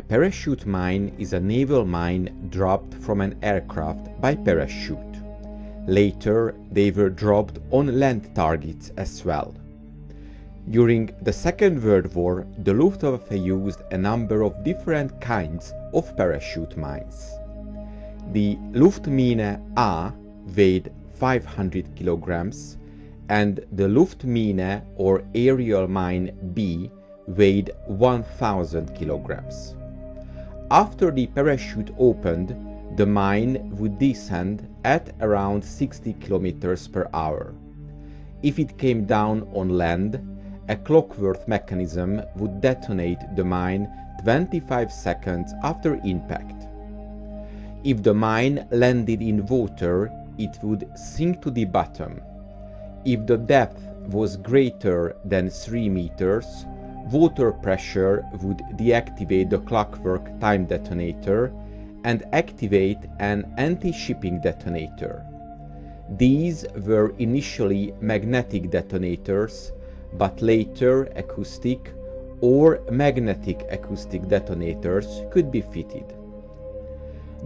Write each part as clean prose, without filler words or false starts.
A parachute mine is a naval mine dropped from an aircraft by parachute. Later, they were dropped on land targets as well. During the Second World War, the Luftwaffe used a number of different kinds of parachute mines. The Luftmine A weighed 500 kilograms, and the Luftmine or aerial mine B weighed 1000 kilograms. After the parachute opened, the mine would descend at around 60 kilometers per hour. If it came down on land, a clockwork mechanism would detonate the mine 25 seconds after impact. If the mine landed in water, it would sink to the bottom. If the depth was greater than 3 meters, water pressure would deactivate the clockwork time detonator and activate an anti-shipping detonator. These were initially magnetic detonators, but later acoustic or magnetic acoustic detonators could be fitted.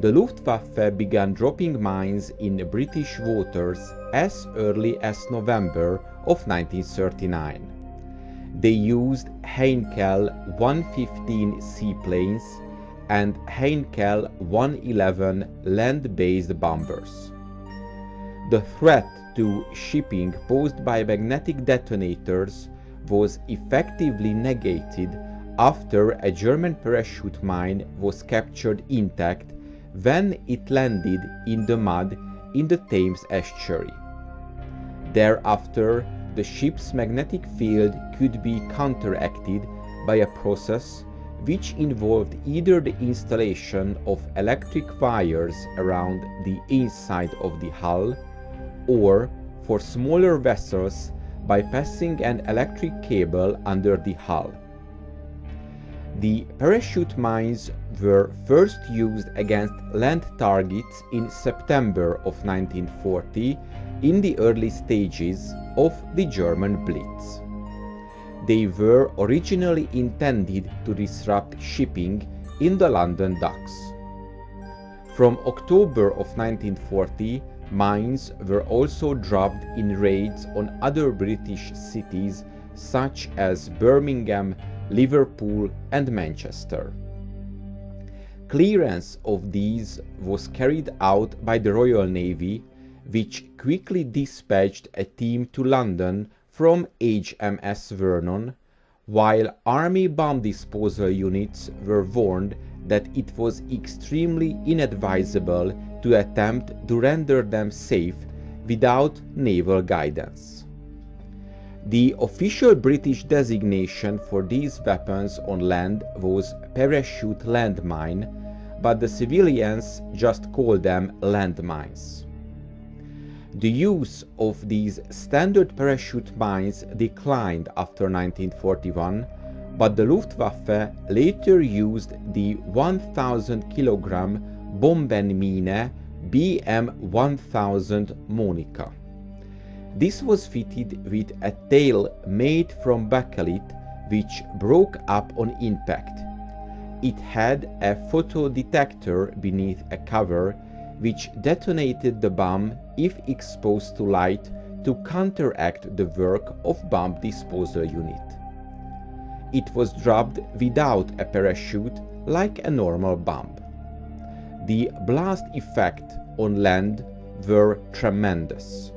The Luftwaffe began dropping mines in British waters as early as November of 1939. They used Heinkel 115 seaplanes and Heinkel 111 land-based bombers. The threat to shipping posed by magnetic detonators was effectively negated after a German parachute mine was captured intact when it landed in the mud in the Thames estuary. Thereafter, the ship's magnetic field could be counteracted by a process which involved either the installation of electric wires around the inside of the hull, or, for smaller vessels, by passing an electric cable under the hull. The parachute mines were first used against land targets in September of 1940 in the early stages of the German Blitz. They were originally intended to disrupt shipping in the London docks. From October of 1940, mines were also dropped in raids on other British cities such as Birmingham, Liverpool and Manchester. Clearance of these was carried out by the Royal Navy, which quickly dispatched a team to London from HMS Vernon, while Army bomb disposal units were warned that it was extremely inadvisable to attempt to render them safe without naval guidance. The official British designation for these weapons on land was parachute landmine, but the civilians just called them landmines. The use of these standard parachute mines declined after 1941, but the Luftwaffe later used the 1000 kilogram Bombenmine BM1000 Monika. This was fitted with a tail made from bakelite which broke up on impact. It had a photodetector beneath a cover which detonated the bomb if exposed to light to counteract the work of bomb disposal unit. It was dropped without a parachute like a normal bomb. The blast effect on land were tremendous.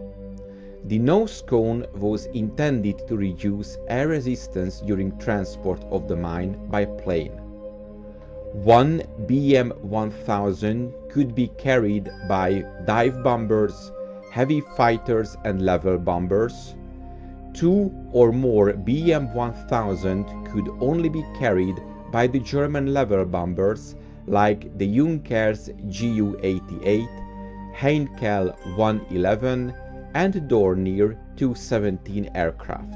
The nose cone was intended to reduce air resistance during transport of the mine by plane. One BM1000 could be carried by dive bombers, heavy fighters and level bombers. 2 or more BM1000 could only be carried by the German level bombers like the Junkers Ju-88, Heinkel 111 and Dornier 217 aircraft.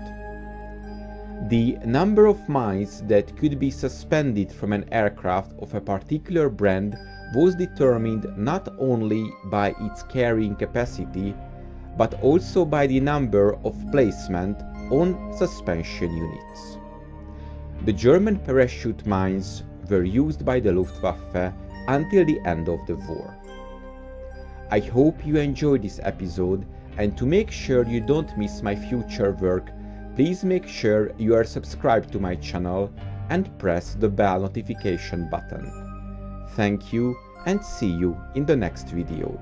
The number of mines that could be suspended from an aircraft of a particular brand was determined not only by its carrying capacity, but also by the number of placement on suspension units. The German parachute mines were used by the Luftwaffe until the end of the war. I hope you enjoyed this episode, and to make sure you don't miss my future work, please make sure you are subscribed to my channel and press the bell notification button. Thank you and see you in the next video.